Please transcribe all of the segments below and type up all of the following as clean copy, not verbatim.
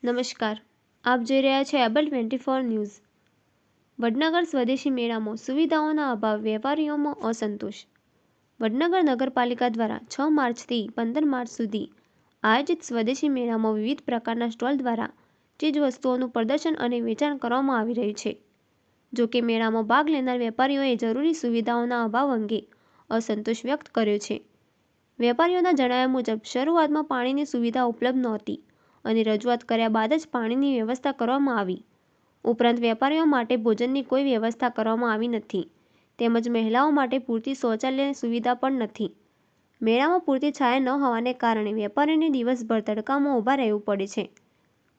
નમસ્કાર, આપ જોઈ રહ્યા છો એબલ 24 ન્યૂઝ। વડનગર સ્વદેશી મેળામાં સુવિધાઓના અભાવ, વેપારીઓમાં અસંતોષ। વડનગર નગરપાલિકા દ્વારા 6 માર્ચથી 15 માર્ચ સુધી આયોજિત સ્વદેશી મેળામાં વિવિધ પ્રકારના સ્ટોલ દ્વારા ચીજવસ્તુઓનું પ્રદર્શન અને વેચાણ કરવામાં આવી રહ્યું છે। જો કે મેળામાં ભાગ લેનાર વેપારીઓએ જરૂરી સુવિધાઓના અભાવ અંગે અસંતોષ વ્યક્ત કર્યો છે। વેપારીઓના જણાવ્યા મુજબ શરૂઆતમાં પાણીની સુવિધા ઉપલબ્ધ નહોતી અને રજૂઆત કર્યા બાદ જ પાણીની વ્યવસ્થા કરવામાં આવી। ઉપરાંત વેપારીઓ માટે ભોજનની કોઈ વ્યવસ્થા કરવામાં આવી નથી, તેમજ મહિલાઓ માટે પૂરતી શૌચાલયની સુવિધા પણ નથી। મેળામાં પૂરતી છાયા ન હોવાને કારણે વેપારીઓને દિવસભર તડકામાં ઊભા રહેવું પડે છે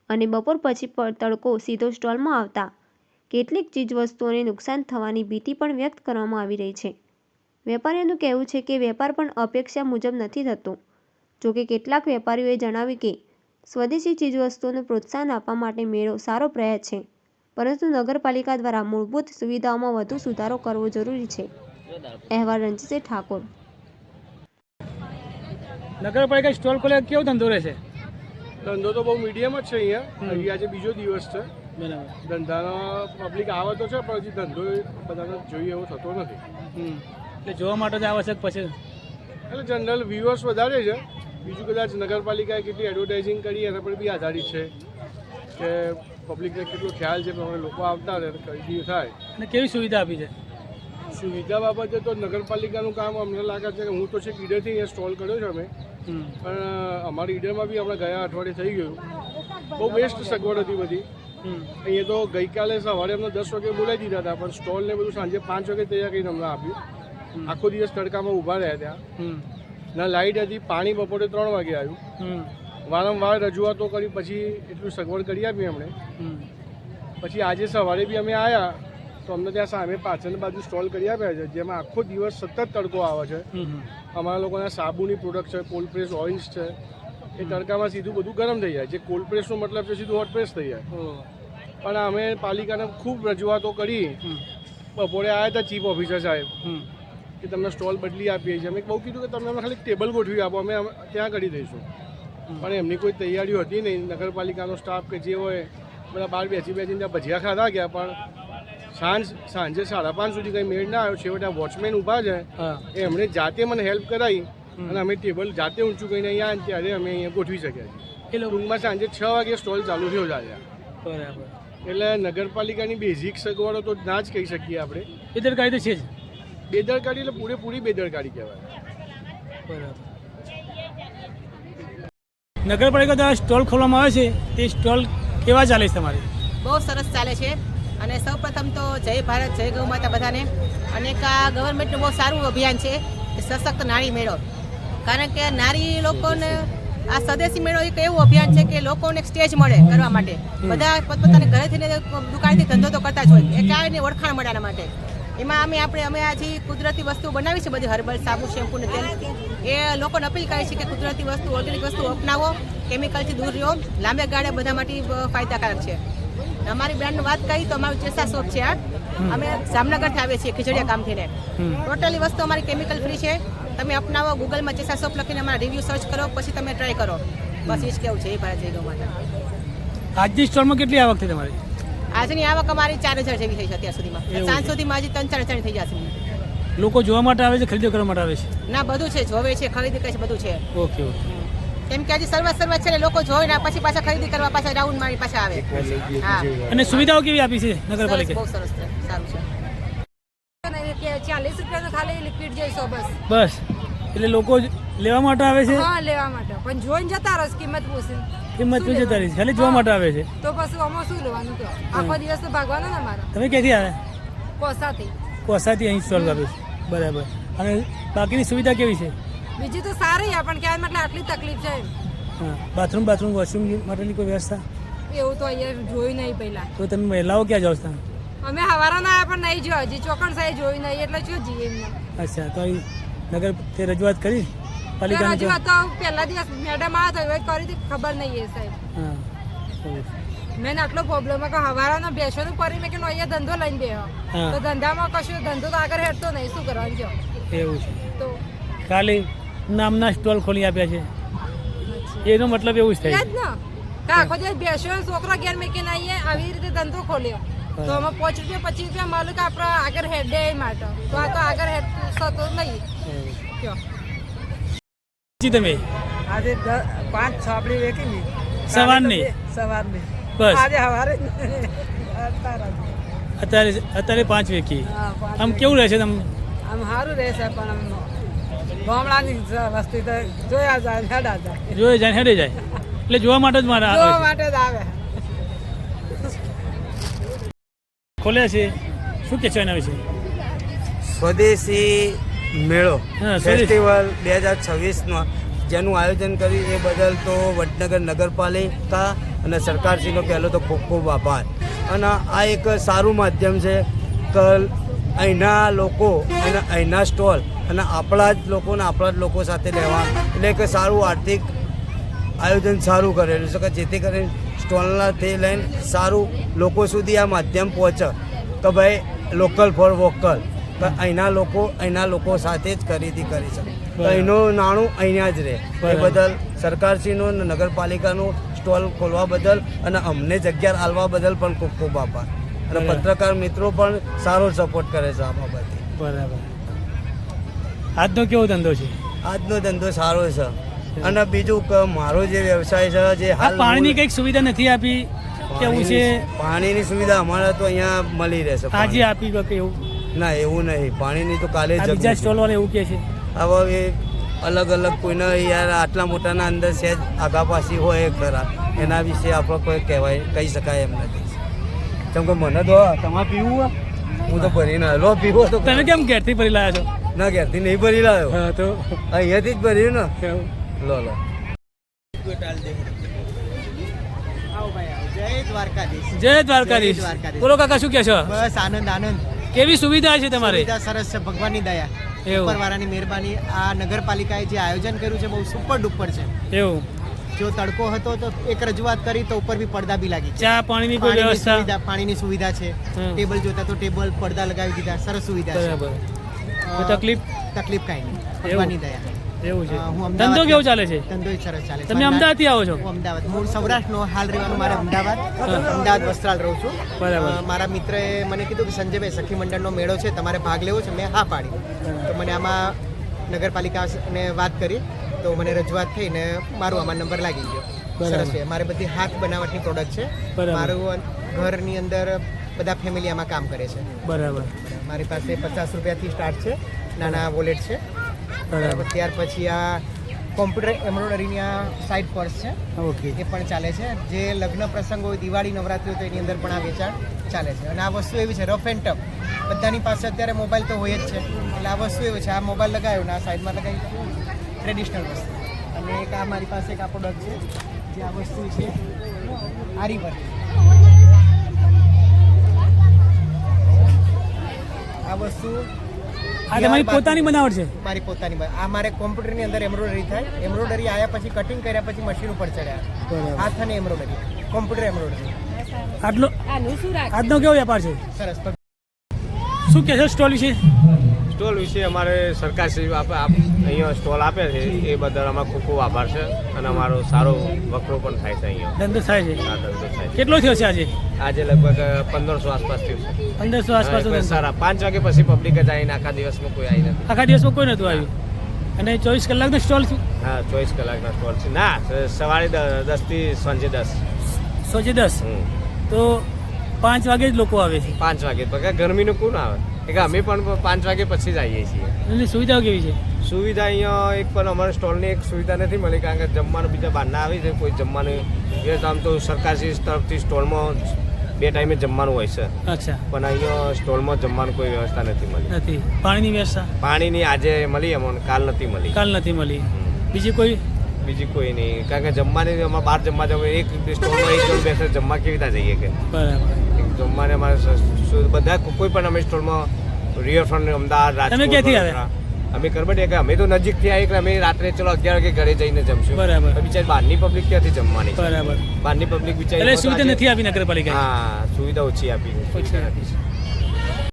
અને બપોર પછી તડકો સીધો સ્ટોલમાં આવતા કેટલીક ચીજવસ્તુઓને નુકસાન થવાની ભીતિ પણ વ્યક્ત કરવામાં આવી રહી છે। વેપારીઓનું કહેવું છે કે વેપાર પણ અપેક્ષા મુજબ નથી થતો। જોકે કેટલાક વેપારીઓએ જણાવ્યું કે સ્વદેશી ચીજવસ્તુઓને પ્રોત્સાહન આપવા માટે મેળો સારો પ્રયાસ છે, પરંતુ નગરપાલિકા દ્વારા મૂળભૂત સુવિધાઓમાં વધુ સુધારો કરવો જરૂરી છે। અહેવાલ રણજીત ઠાકોર। નગરપાલિકા સ્ટોલ ખોલે કેવો ધંધો રહેશે? ધંધો તો બહુ મીડિયમ જ છે અહીંયા। હજી આજે બીજો દિવસ છે। બરાબર, ધંધાનો પબ્લિક આવે તો છે, પણ હજી ધંધો બધાને જોઈએ એવો થતો નથી। એટલે જોવા માટે જ આવશ્યક પછી એટલે જનરલ વ્યુઅર્સ વધારે છે। બીજું કદાચ નગરપાલિકાએ કેટલી એડવર્ટાઇઝિંગ કરી એના પર બી આધારિત છે કે પબ્લિકને કેટલો ખ્યાલ છે, પ્રમાણે લોકો આવતા રહે, ખરીદી થાય। અને કેવી સુવિધા આપી છે? સુવિધા બાબતે તો નગરપાલિકાનું કામ અમને લાગે છે કે હું તો છેક ઈડરથી અહીંયા સ્ટોલ કર્યો છે અમે, પણ અમારી ઈડરમાં બી આપણે ગયા અઠવાડિયે થઈ ગયું। બહુ બેસ્ટ સગવડ હતી બધી। અહીંયા તો ગઈકાલે સવારે અમને 10 વાગે બોલાવી દીધા હતા, પણ સ્ટોલ ને બધું સાંજે 5 વાગે તૈયાર કરીને અમને આપ્યું। આખો દિવસ તડકામાં ઊભા રહ્યા ત્યાં। ના લાઇટ હતી, પાણી બપોરે 3 વાગે આવ્યું। વારંવાર રજૂઆતો કરી પછી એટલું સગવડ કરી આપી એમણે। પછી આજે સવારે બી અમે આવ્યા તો અમને ત્યાં સામે પાછળની બાજુ સ્ટોલ કરી આપ્યા છે, જેમાં આખો દિવસ સતત તડકો આવે છે। અમારા લોકોના સાબુની પ્રોડક્ટ છે, કોલ્ડ પ્રેસ ઓઇલ્સ છે, એ તડકામાં સીધું બધું ગરમ થઈ જાય। જે કોલ્ડ પ્રેસનો મતલબ છે સીધું હોટ પ્રેસ થઈ જાય। પણ અમે પાલિકાને ખૂબ રજૂઆતો કરી। બપોરે આવ્યા હતા ચીફ ઓફિસર સાહેબ કે તમને સ્ટોલ બદલી આપીએ છીએ। અમે બહુ કીધું કે તમે અમે ખાલી ટેબલ ગોઠવી આપો, અમે ત્યાં કરી દઈશું। પણ એમની કોઈ તૈયારીઓ હતી નહીં। નગરપાલિકાનો સ્ટાફ કે જે હોય બધા બહાર બેસીને ત્યાં ભજીયા ખાધા ગયા, પણ સાંજે 5:30 સુધી કંઈ મેળ ના આવ્યો। છેવટે વોચમેન ઊભા છે, એમણે જાતે મને હેલ્પ કરાવી અને અમે ટેબલ જાતે ઊંચું કરીને અહીંયા ત્યારે અમે અહીંયા ગોઠવી શક્યા છીએ। એ ટૂંકમાં સાંજે 6 વાગે સ્ટોલ ચાલુ થયો છે। બરાબર, એટલે નગરપાલિકાની બેઝિક સગવડો તો ના જ કહી શકીએ આપણે। બેદરકારી તો છે જ। બેદરકારી એટલે પૂરેપૂરી બેદરકારી કહેવાય। બરાબર, નગરપાલિકા દ્વારા સ્ટોલ ખોલવામાં આવે છે, તે સ્ટોલ કેવા ચાલે છે તમારે? બહુ સરસ ચાલે છે। અને સૌપ્રથમ તો જય ભારત, જય ગૌ માતા બધાને। અને એક આ ગવર્મેન્ટનું બહુ સારું અભિયાન છે સશક્ત નારી મેળો। કારણ કે નારી લોકોને આ સ્વદેશી મેળો એક એવું અભિયાન છે કે લોકોને એક સ્ટેજ મળે કરવા માટે। બધા પોતપોતાના ઘરેથી દુકાનથી ધંધો તો કરતા જ હોય, એ કાંઈને ઓળખાણ મળે એના માટે। એમાં અમે આજે કુદરતી વસ્તુ બનાવી છે, બધી હર્બલ સાબુ, શેમ્પૂ ને તેલ। એ લોકોને અપીલ કરી છે કે કુદરતી વસ્તુ, ઓર્ગેનિક વસ્તુ અપનાવો, કેમિકલથી દૂર રહો, લાંબે ગાળે બધા માટે ફાયદાકારક છે। અમારી બ્રાન્ડની વાત કરી તો અમારું ચેસા શોપ છે। અમે જામનગરથી આવીએ છીએ, ખીજડીયા ગામથી ને। ટોટલી વસ્તુ અમારી કેમિકલ ફ્રી છે। તમે અપનાવો, ગૂગલમાં ચેસા શોપ લખીને અમારા રિવ્યૂ સર્ચ કરો, પછી તમે ટ્રાય કરો। બસ એ જ કેવું છે। એ ભારત, જય ગૌ માતા। આજની સ્ટોલમાં કેટલી આવક થઈ તમારી? આજની આવક અમારી 4000 જેવી થઈ છે અત્યાર સુધીમાં। સાંજ સુધીમાં હજી 3-4 થઈ જશે। લોકો જોવા માટે આવે છે, ખરીદી કરવા માટે આવે છે? ના, બધું છે, જોવે છે, ખરીદી કરે છે, બધું છે। Okay okay. કેમ કે હજી શરૂઆત છે, લોકો જોઈ ને પછી પાછા ખરીદી કરવા, પાછા રાઉન્ડ મારી પાછા આવે। હા, અને સુવિધાઓ કેવી આપી છે નગરપાલિકા? બહુ સરસ છે, સારું છે। 40 રૂપિયાનું ખાલી લિક્વિડ જોઈશો બસ। બસ, એટલે લોકો લેવા માટે આવે છે? હા, લેવા માટે। પણ જોઈને જતા રહો, કિંમત પૂછી, કિંમત પૂછી જતા રહી, ખાલી જોવા માટે આવે છે? તો પછી આમાં શું લેવાનું? તો આખો દિવસ તો ભાગવાનો ને અમારા। તમે ક્યાંથી આવ્યા? કોસાથી। કોસાથી અહીં સ્ટોલ આપે છે, બરાબર। અને બાકીની સુવિધા કેવી છે? બીજી તો સારી પણ ક્યાં એટલે આટલી તકલીફ છે। હા, બાથરૂમ વોશરૂમ માટેની કોઈ વ્યવસ્થા? એવું તો અહીંયા જોયું નહીં પહેલા। તો તમે મહિલાઓ ક્યાં જાઓ છો? અમે હવારાના આવ્યા પણ નહીં જોયા, હજી ચોકણ સાહેબ જોયું નહીં, એટલે શું જઈએ એમને? અચ્છા, તો અહીં નગર તે રજૂઆત કરી પાલિકાની? રજૂઆત તો પહેલા દિવસ મેડમ આવ્યા તો કરી હતી, ખબર નહીં એ સાહેબ। હા, મેં આટલો પ્રોબ્લેમ કે હવારાનો બેસવાનું પડી, મેં કે અહીંયા ધંધો લઈને બેહો, તો ધંધામાં કશું ધંધો તો આગળ હેઠતો નહીં, શું કરવાનું છે? એવું છે, તો ખાલી નામના સ્ટોલ ખોલી આપ્યા છે, એનો મતલબ એવું જ થાય ને। કે આખો દિવસ બેસ્યો છોકરો ઘેર મૂકીને આવીએ આવી રીતે ધંધો ખોલ્યો તો અમે 5 રૂપિયા 25 રૂપિયા મળે કે આપણે આગળ હેડે એ માટે તો આ તો આગળ હેડ થતો નહીં કયો જી તમે આજે 5 છાપડી વેકી સવારની બસ આજે સવારે અત્યારે 5 વેકી આમ કેવું રહેશે તમે આમ સારું રહેશે પણ આમ ગામડાની વસ્તી તો જોયા જાય હેડા જાય જોઈ જાય હેડે જાય એટલે જોવા માટે જ મારા જોવા આવે માટે જ આવે છે ખોલ્યા છે શું કે છે એના વિશે સ્વદેશી મેળો હા, સ્વદેશી. ફેસ્ટિવલ 2026માં જેનું આયોજન કર્યું એ બદલ તો વડનગર નગરપાલિકા અને સરકારશ્રીનો પહેલો તો ખૂબ ખૂબ આભાર અને આ એક સારું માધ્યમ છે કે અહીંના લોકો અને અહીંના સ્ટોલ અને આપણા જ લોકો સાથે રહેવા એટલે કે સારું આર્થિક આયોજન સારું કરેલું છે કે જેથી કરીને સ્ટોલનાથી લઈને સારું લોકો સુધી આ માધ્યમ પહોંચે કે ભાઈ લોકલ ફોર વોકલ કે અહીંના લોકો સાથે જ ખરીદી કરી શકે તો અહીંનું નાણું અહીંયા જ રહે એ બરાબર. બદલ સરકારશ્રીનો અને નગરપાલિકાનો સ્ટોલ ખોલવા બદલ અને અમને જગ્યા આલવા બદલ પણ ખૂબ ખૂબ આભાર અને બરાબર. પત્રકાર મિત્રો પણ સારો સપોર્ટ કરે છે આ બાબતે બરાબર આજનો કેવો ધંધો છે આજનો ધંધો સારો છે અને બીજું કે મારો જે વ્યવસાય છે જે આ હાલ પાણીની કંઈક સુવિધા નથી આપી કેવું છે પાણીની સુવિધા અમારે તો અહીંયા મળી રહેશે આજે પાણી. આપી કે એવું ના એવું નહીં પાણીની તો કાલે આ જ બીજા સ્ટોલ વાળા એવું કે છે હવે એ અલગ કોઈને યાર આટલા મોટાના અંદર સહેજ આગાપાસી હોય એ ખરા એના વિશે આપણે કોઈ કહી શકાય એમ નથી કેમ કે મને તો તમારે પીવું હોય? હું તો ભરીને લો પીવો તો તમે કેમ ઘેરથી ભરી લાયા છો ના ઘેરથી નહીં ભરી લાવ્યો હા તો અહીંયાથી જ ભર્યું ને કેવું? લો લો જય દ્વારકાધીશ. જય દ્વારકાધીશ દ્વારકાધીશ. બોલો કાકા શું કહે છો બસ આનંદ આનંદ. કેવી સુવિધા છે તમારે સુવિધા સરસ છે, ભગવાનની દયા, એવું. ઉપરવાળાની મહેરબાની. આ નગરપાલિકાએ જે આયોજન કર્યું છે બહુ સુપર ડુપર છે. એવું જો તડકો હતો તો એક રજૂઆત કરી તો ઉપર બી પડદા બી લાગી છે. ચા પાણીની કોઈ વ્યવસ્થા પાણીની સુવિધા છે. હમ. ટેબલ જોતા તો ટેબલ પડદા લગાવી દીધા, સરસ સુવિધા છે. બરાબર અ, કોઈ તકલીફ તકલીફ કાંઈ નહીં, ભગવાનની દયા. એવું છે હું અમદાવાદ- ધંધો કેવો ચાલે છે ધંધો સરસ ચાલે છે. તમે અમદાવાદથી આવો છો હું અમદાવાદ, મૂળ સૌરાષ્ટ્રનો, હાલ રહેવાનું મારે અમદાવાદ વસ્ત્રાલ રહું છું. બરાબર. મારા મિત્રએ મને કીધું કે સંજયભાઈ સખી મંડળનો મેળો છે, તમારે ભાગ લેવો છે. મેં હા પાડી. તો મને આમાં નગરપાલિકાને વાત કરી તો મને રજૂઆત થઈને મારો આમાં નંબર લાગી ગયો. બરાબર. સરસ છે. મારે બધી હાથ બનાવટની પ્રોડક્ટ છે. બરાબર. મારું ઘરની અંદર બધા ફેમિલી આમાં કામ કરે છે. બરાબર મારી પાસે 50 રૂપિયાથી સ્ટાર્ટ છે, નાના વોલેટ છે. બરાબર ત્યાર પછી આ કોમ્પ્યુટર એમ્બ્રોઇડરીની આ સાઇડ પર્સ છે, ઓકે એ પણ ચાલે છે. જે લગ્ન પ્રસંગ હોય, દિવાળી નવરાત્રી હોય તો એની અંદર પણ આ વેચાણ ચાલે છે. અને આ વસ્તુ એવી છે રફ એન્ડ ટફ, બધાની પાસે અત્યારે મોબાઈલ તો હોય જ છે. એટલે આ વસ્તુ એવી છે, આ મોબાઈલ લગાવ્યો ને આ સાઈડમાં લગાવી ટ્રેડિશનલ વસ્તુ. અને એક આ મારી પાસે એક આ પ્રોડક્ટ છે, જે આ વસ્તુ છે આરી વર્ક. આ વસ્તુ આ તમારી પોતાની બનાવટ છે મારી પોતાની આ મારે કોમ્પ્યુટરની અંદર એમ્બ્રોઇડરી થાય. એમ્બ્રોઇડરી આવ્યા પછી કટિંગ કર્યા પછી મશીન ઉપર ચડ્યા. બરાબર. હાથ અને એમ્બ્રોઇડરી, કોમ્પ્યુટર એમ્બ્રોઇડરી. આટલો આજનો કેવો વેપાર છે સરસ. શું કહે છે સ્ટોલ વિશે સ્ટોલ વિશે અમારે સરકારશ્રી અહીંયા સ્ટોલ આપે છે એ બદલ અમારો ખૂબ ખૂબ આભાર છે અને અમારો સારો વકરો પણ થાય છે અહીંયા. ધંધો થાય છે આ ધંધો થાય છે. કેટલો થયો છે આજે આજે લગભગ 1500 આસપાસ થયું છે. 1500 આસપાસ અને સારા 5 વાગે પછી પબ્લિક જ આવીને આખા દિવસમાં કોઈ આવી નથી. આખા દિવસમાં કોઈ નહોતું આવ્યું અને 24 કલાકનો સ્ટોલ છે હા 24 કલાકના સ્ટોલ છે. ના સવારે 10 થી સાંજે 10. 110 તો 5 વાગે જ લોકો આવે છે 5 વાગે તો ગરમીનું કોણ આવે કે અમે પણ 5 વાગે પછી જ આવીએ છીએ. એની સુવિધાઓ કેવી છે સુવિધા અહીંયા એક પણ અમારા સ્ટોલની એક સુવિધા નથી મળી, કારણ કે જમવાનું બીજા બહારના આવી છે. કોઈ જમવાનું એ તો આમ તો સરકારશ્રી તરફથી સ્ટોલમાં 2 ટાઈમે જમવાનું હોય છે, અચ્છા પણ અહીંયા સ્ટોલમાં જમવાનું કોઈ વ્યવસ્થા નથી મળી. નથી પાણીની વ્યવસ્થા પાણીની આજે મળી અમને, કાલ નથી મળી. કાલ નથી મળી બીજી કોઈ બીજી કોઈ નહીં, કારણ કે જમવાની અમારે બહાર જમવા જવું એક સ્ટોલમાં એક જણ બેસે જમવા કેવી રીતે જઈએ કે બરાબર જમવાને અમારે બધા કોઈ પણ અમે સ્ટોલમાં રિવરફ્રન્ટ અમદાવાદ તમે ક્યાંથી આવ્યા? અમે કરબડીએ કે અમે તો નજીકથી આવી કે અમે રાત્રે ચલો 11 વાગે ઘરે જઈને જમશું. બરાબર. બિચારી બહારની પબ્લિક ક્યાંથી જમવાની છે? બરાબર બહારની પબ્લિક બિચારી એટલે સુવિધા નથી આપી નગરપાલિકા હા સુવિધા ઓછી આપી છે, સુવિધા નથી.